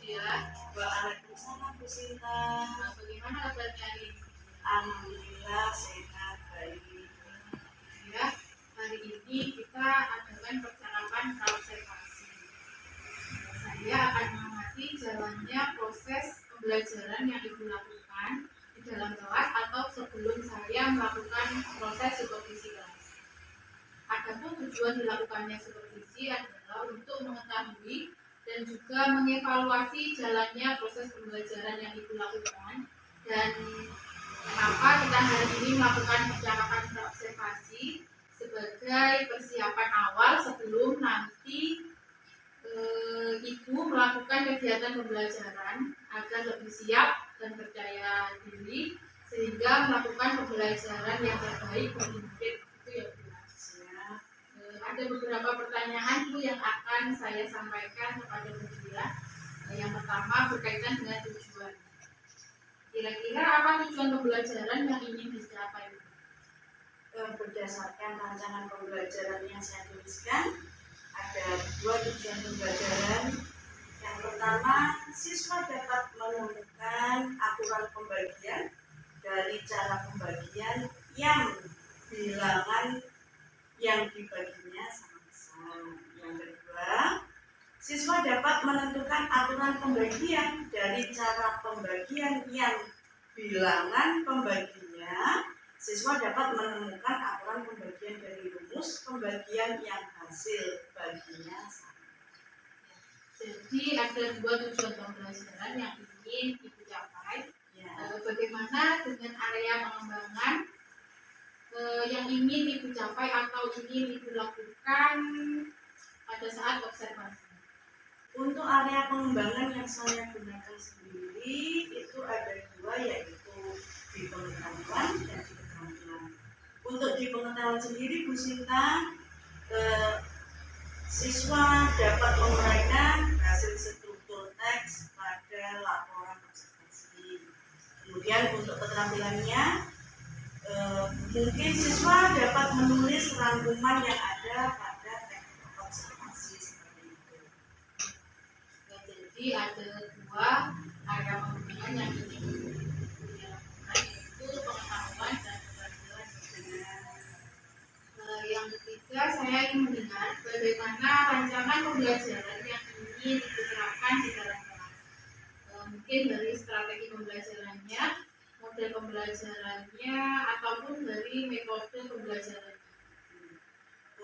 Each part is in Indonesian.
Dia. Waalaikumsalam Bu Sinta. Bagaimana kabarnya hari ini? Alhamdulillah sehat, baik. Ya, hari ini kita adakan percakapan praobservasi. Saya akan mengamati jalannya proses pembelajaran yang Ibu lakukan di dalam kelas atau sebelum saya melakukan proses supervisi kelas. Adapun tujuan dilakukannya supervisi adalah untuk mengetahui dan juga mengevaluasi jalannya proses pembelajaran yang Ibu lakukan dan kenapa kita hari ini melakukan percakapan praobservasi sebagai persiapan awal sebelum nanti Ibu melakukan kegiatan pembelajaran agar lebih siap dan percaya diri sehingga melakukan pembelajaran yang terbaik bagi murid itu ya Bu. Ada beberapa pertanyaan Bu yang akan saya sampaikan kepada Bu Dia. Yang pertama berkaitan dengan tujuan. Kira-kira apa tujuan pembelajaran yang ingin dicapai? Berdasarkan rancangan pembelajaran yang saya tuliskan, ada 2 tujuan pembelajaran. Yang pertama, siswa dapat menemukan aturan pembagian dari cara pembagian yang bilangan yang dibaginya sama besar. Yang kedua, siswa dapat menentukan aturan pembagian dari cara pembagian yang bilangan pembaginya. Siswa dapat menemukan aturan pembagian dari rumus pembagian yang hasil baginya sama. Jadi ada 2 tujuan pembelajaran yang ingin Ibu capai. Ya. Bagaimana dengan area pengembangan yang ingin Ibu capai atau ingin Ibu lakukan pada saat observasi? Untuk area pengembangan yang saya gunakan sendiri itu ada 2, yaitu di pengetahuan dan di keterampilan. Untuk di pengetahuan sendiri Bu Sinta, siswa dapat menguraikan hasil struktur teks pada laporan observasi. Kemudian untuk keterampilannya, mungkin siswa dapat menulis rangkuman yang ada pada teks observasi seperti itu. Ya, jadi ada 2 area pengembangan yang ingin dilakukan, yaitu pengetahuan dan keterampilan. Yang ketiga, saya ingin mendengar bagaimana rancangan pembelajaran yang ingin diterapkan di dalam kelas. Mungkin dari strategi pembelajarannya, model pembelajarannya, ataupun dari metode pembelajarannya.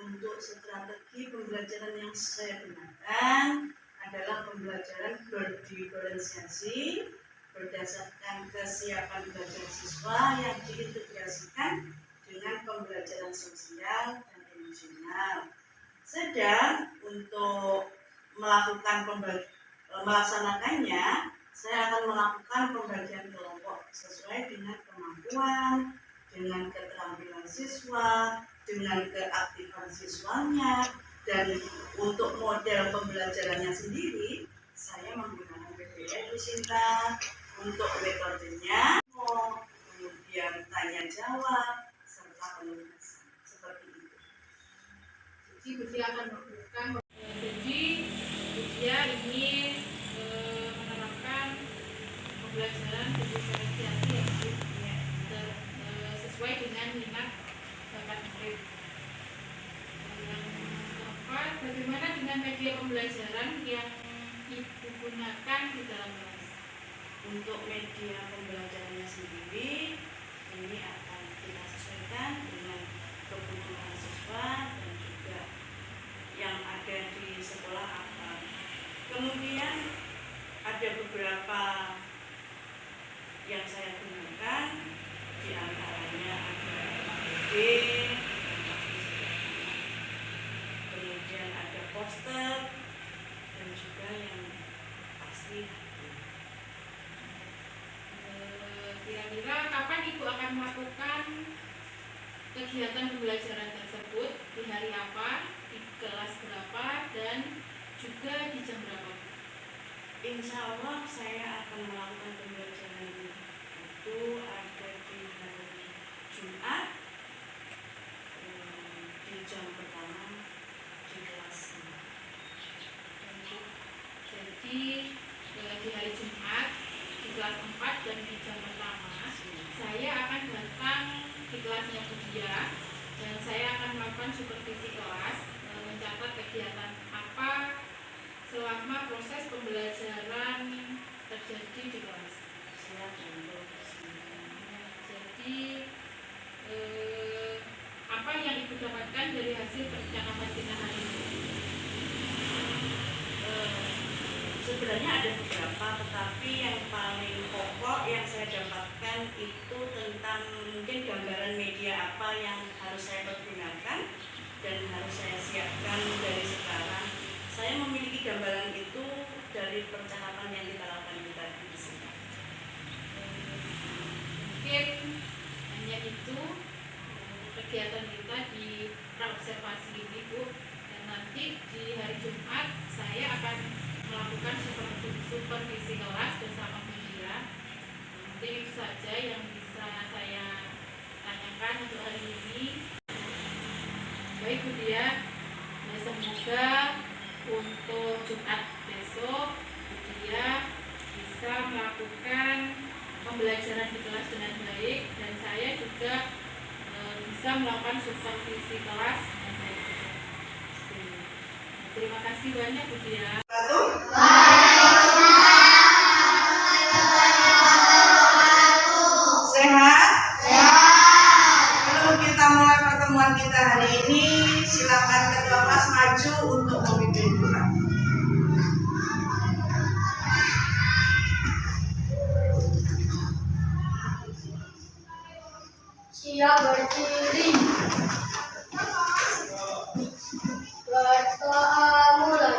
Untuk strategi pembelajaran yang saya gunakan adalah pembelajaran berdiferensiasi berdasarkan kesiapan belajar siswa yang diintegrasikan dengan pembelajaran sosial dan emosional. Sedang untuk melaksanakannya, saya akan melakukan pembagian kelompok sesuai dengan kemampuan, dengan keterampilan siswa, dengan keaktifan siswanya, dan untuk model pembelajarannya sendiri, saya menggunakan PBL Bu Sinta. Untuk metodenya, kemudian tanya jawab, serta penulisan seperti itu. Jadi Budia akan melakukan, jadi Budia ingin menerapkan pembelajaran diferensiasi yang sesuai dengan minat bakat murid. Yang keempat, bagaimana dengan media pembelajaran yang Ibu gunakan di dalam kelas? Untuk media pembelajarannya sendiri, ini akan kita sesuaikan dengan kebutuhan siswa dan juga yang ada di sekolah apa. Kemudian ada beberapa yang saya gunakan, di antaranya ada APD, kemudian ada poster, dan juga yang pasti Kira-kira kapan Ibu akan melakukan kegiatan pembelajaran tersebut, di hari apa, di kelas berapa, dan juga di jam berapa? Insya Allah saya akan melakukan pembelajaran itu ada di hari Jumat, di jam pertama di kelas. Jadi di hari Jumat di kelas 4 dan di jam pertama saya akan datang di kelasnya Budia dan saya akan melakukan supervisi kelas, mencatat kegiatan apa selama proses pembelajaran terjadi di kelas. Jadi apa yang Ibu dapatkan dari hasil percakapan kita hari ini? Sebenarnya ada beberapa, tetapi yang paling pokok yang saya dapatkan itu tentang mungkin gambaran media apa yang harus saya pergunakan dan harus saya siapkan dari sekarang. Saya memiliki gambaran itu dari percakapan yang kita lakukan tadi di sini. Mungkin hanya itu kegiatan kita di praobservasi ini, Bu. Dan nanti di hari Jumat saya akan melakukan supervisi kelas bersama Budia. Mungkin itu saja yang bisa saya tanyakan untuk hari ini. Baik Budia, ya semoga untuk Jumat besok Budia bisa melakukan pembelajaran di kelas dengan baik dan saya juga bisa melakukan supervisi kelas dengan baik. Terima kasih banyak Budia. Sehat? Sebelum kita mulai pertemuan kita hari ini, silakan ketua kelas maju untuk memimpin kita. Siap berdiri. Berdoa mulai.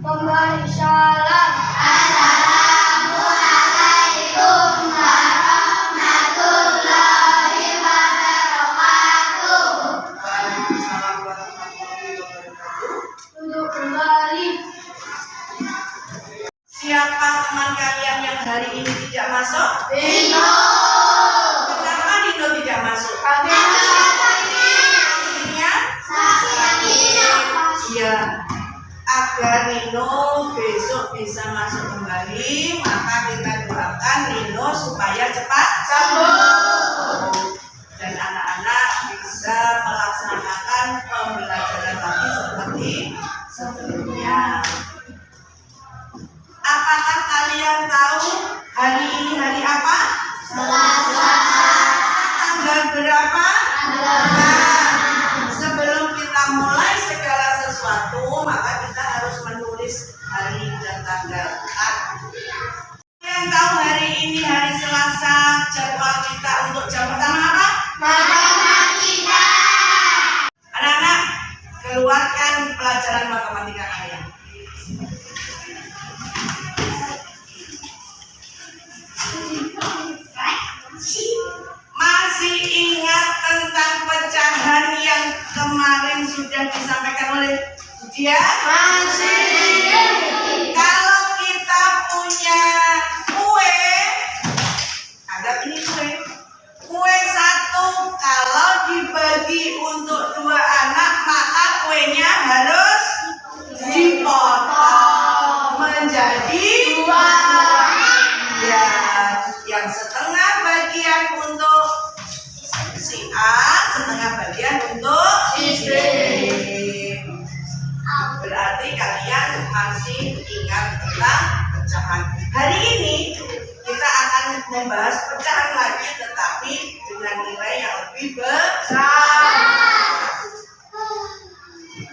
Memberi salam. Assalamualaikum warahmatullahi wabarakatuh. Waalaikumsalam warahmatullahi wabarakatuh. Duduk kembali. Siapa teman kalian yang hari ini tidak masuk? Dino. Kenapa Dino tidak masuk? Karena Artinya? Iya. Agar Nino besok bisa masuk kembali, maka kita doakan Nino supaya cepat sembuh dan anak-anak bisa melaksanakan pembelajaran lagi seperti sebelumnya. Apakah kalian tahu hari ini hari apa? Selasa. Tanggal berapa? Nah, sebelum kita mulai segala sesuatu, maka kita harus menulis hari dan tanggal. Kalian tahu hari ini hari Selasa, jadwal kita untuk jam pertama apa? Matematika. Anak-anak, keluarkan pelajaran matematika kalian. Masih ingat tentang pecahan yang kemarin sudah disampaikan oleh Budia? Masih. Kalau kita punya kue, anggap ini kue. Kue satu, kalau dibagi untuk 2 anak, maka kuenya harus dipotong menjadi 2. Ya, yang setengah bagian untuk si A, setengah bagian untuk si B. Berarti kalian masih ingat tentang pecahan. Hari ini kita akan membahas pecahan lagi, tetapi dengan nilai yang lebih besar.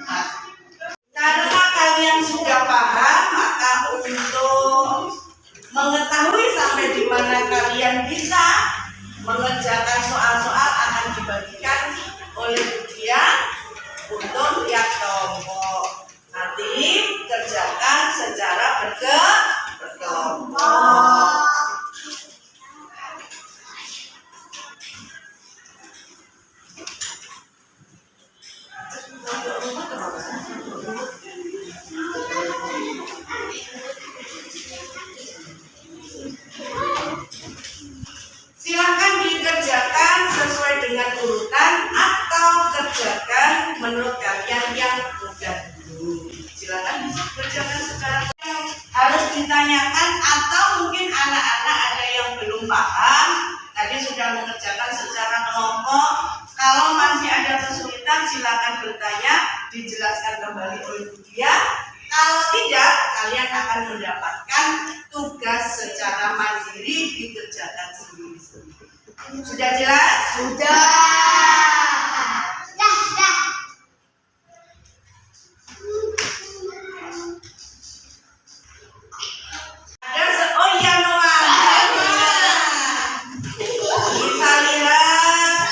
Nah, karena kalian sudah paham, maka untuk mengetahui sampai di mana kalian dijelaskan kembali oleh Bu Dia. Kalau tidak, kalian akan mendapatkan tugas secara mandiri dikerjakan sendiri-sendiri. Sudah jelas? Sudah. Oh iya Noah. Kita lihat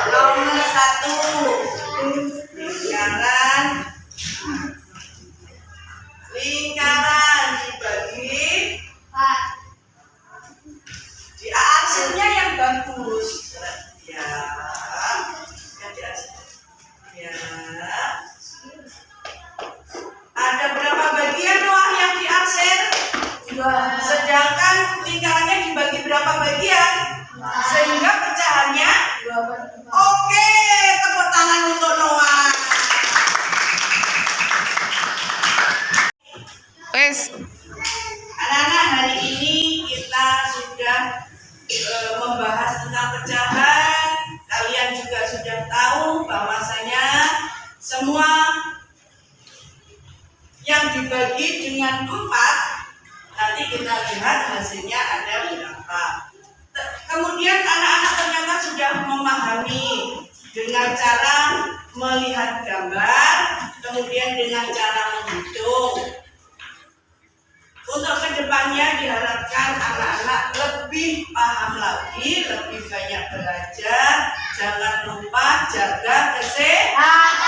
nomor 1. Lingkaran dibagi di arsipnya yang bagus. Ya. Ya. Ada berapa bagian Noah yang diarsir? Sedangkan lingkarannya dibagi berapa bagian? Sehingga pecahannya? Oke, tepuk tangan untuk Noah. Anak-anak, hari ini kita sudah membahas tentang pecahan. Kalian juga sudah tahu bahwasanya semua yang dibagi dengan 4, nanti kita lihat hasilnya ada berapa. Kemudian anak-anak ternyata sudah memahami dengan cara melihat gambar, kemudian dengan cara menghitung. Untuk kedepannya diharapkan anak-anak lebih paham lagi, lebih banyak belajar. Jangan lupa jaga kesehatan.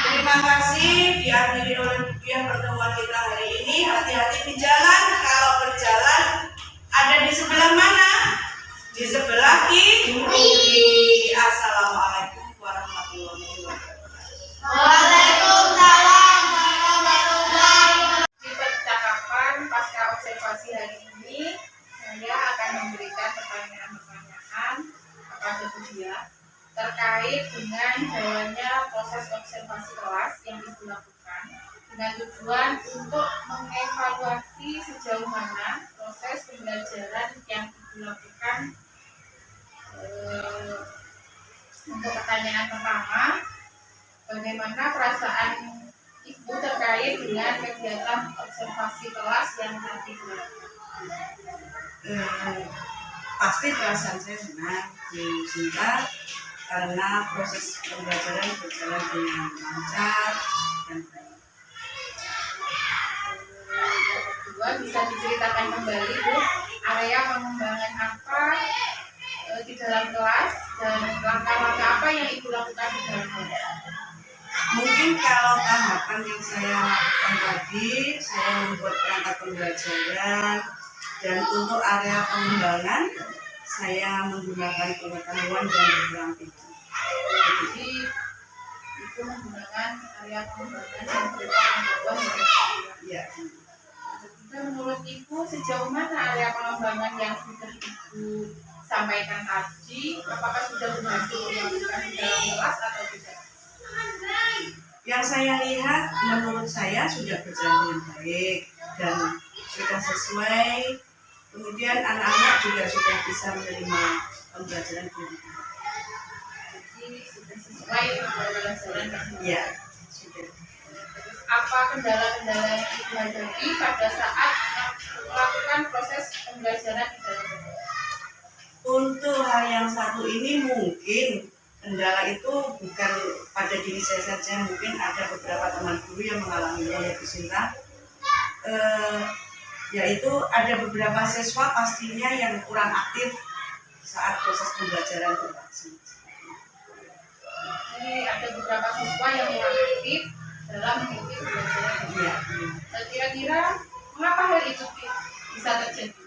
Terima kasih, diakhiri oleh pertemuan kita hari ini. Hati-hati di jalan. Kalau berjalan, ada di sebelah mana? Di sebelah kiri. Assalamualaikum warahmatullahi wabarakatuh. Waalaikumsalam warahmatullahi wabarakatuh. Di percakapan pasca observasi hari ini, saya akan memberikan pertanyaan-pertanyaan kepada Bu Dia terkait dengan jalannya proses observasi kelas yang Ibu lakukan dengan tujuan untuk mengevaluasi sejauh mana proses pembelajaran yang Ibu lakukan. Untuk pertanyaan pertama, bagaimana perasaan Ibu terkait dengan kegiatan observasi kelas yang tadi dilakukan? Pasti perasaan saya senang, sehingga karena proses pembelajaran berjalan dengan lancar dan baik. Yang kedua, bisa diceritakan kembali Bu, area pengembangan apa di dalam kelas dan langkah-langkah apa yang Ibu lakukan di dalam kelas? Mungkin kalau tahapan yang saya lakukan tadi, saya membuat perangkat pembelajaran, dan untuk area pengembangan saya menggunakan pengetahuan dan ruang pikir. Jadi itu menggunakan area pengembangan yang berupa pengetahuan dan pengetahuan. Ya. Dan menurut Ibu sejauh mana area pengembangan yang sudah Ibu sampaikan tadi, apakah sudah berhasil dilakukan di dalam kelas atau tidak? Yang saya lihat, menurut saya sudah berjalan dengan baik dan sudah sesuai. Kemudian anak-anak juga sudah bisa menerima pembelajaran pendidikan. Jadi sudah sesuai pembelajaran tersebut. Ya, sudah. Terus apa kendala-kendala yang Ibu hadapi pada saat melakukan proses pembelajaran di dalam kelas? Untuk hal yang satu ini mungkin kendala itu bukan pada diri saya saja, mungkin ada beberapa teman guru yang mengalaminya, yaitu Sinta. Yaitu ada beberapa siswa pastinya yang kurang aktif saat proses pembelajaran berlangsung. Jadi ada beberapa siswa yang kurang aktif dalam mengikuti pembelajaran. Ya. Dan kira-kira mengapa hal itu bisa terjadi?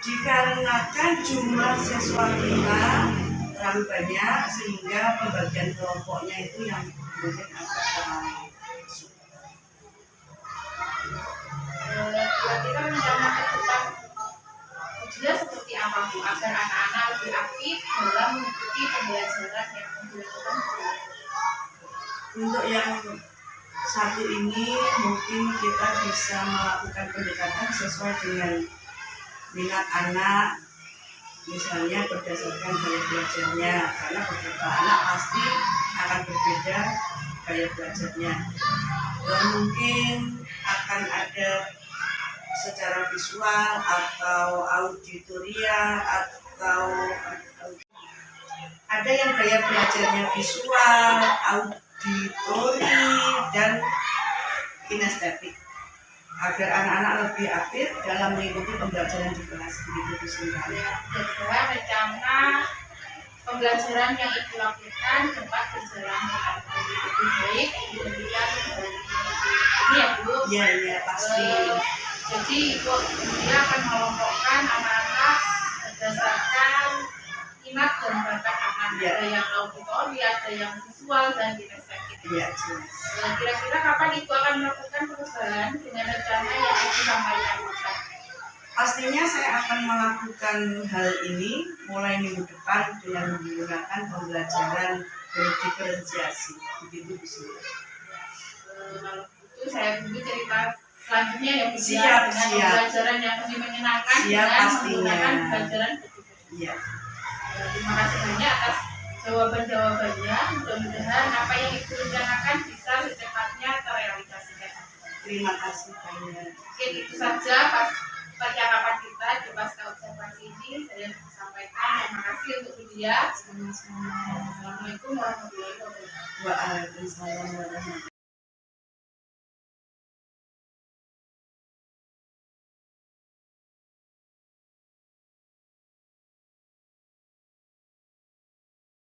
Dikarenakan jumlah siswa kita terlalu banyak sehingga pembagian kelompoknya itu yang mungkin agak terlalu. Kira-kira rencana ke depan dia seperti apa Bu agar anak-anak lebih aktif dalam mengikuti pembelajaran yang dilakukan? Untuk yang satu ini mungkin kita bisa melakukan pendekatan sesuai dengan minat anak, Misalnya berdasarkan gaya belajarnya, karena beberapa anak pasti akan berbeda gaya belajarnya. Dan mungkin akan ada secara visual atau auditoria atau ada yang gaya belajarnya visual, auditori, dan kinestetik agar anak-anak lebih aktif dalam mengikuti pembelajaran di kelas. Begitu Bu Sinta. Kedua, rencana pembelajaran yang ibu lakukan dapat berjalan dengan lebih baik dibandingkan ini ya Bu. Iya pasti. Jadi ibu dia akan mengelompokkan anak-anak berdasarkan minat dan bakat anak. Ya. Ada yang auditori, ada yang visual dan kinestetik. Iya jelas. Kira-kira kapan ibu akan melakukan perubahan dengan rencana yang ibu sampaikan? Pastinya saya akan melakukan hal ini mulai minggu depan dengan menggunakan pembelajaran berdiferensiasi. Begitu Bu Sinta. Kalau itu saya tunggu cerita selanjutnya ya Bu ya, Siap, dengan siap. pembelajaran yang lebih menyenangkan Siap, dengan pastinya. menggunakan pembelajaran berdiferensiasi. Iya. Terima kasih banyak atas jawaban-jawabannya. Mudah-mudahan apa yang ibu rencanakan bisa secepatnya terrealisasikan. Terima kasih banyak. Mungkin itu saja percakapan kita di pasca observasi ini. Saya sampaikan terima kasih untuk dia. Sama-sama. Assalamualaikum warahmatullahi wabarakatuh. Waalaikumsalam warahmatullahi wabarakatuh.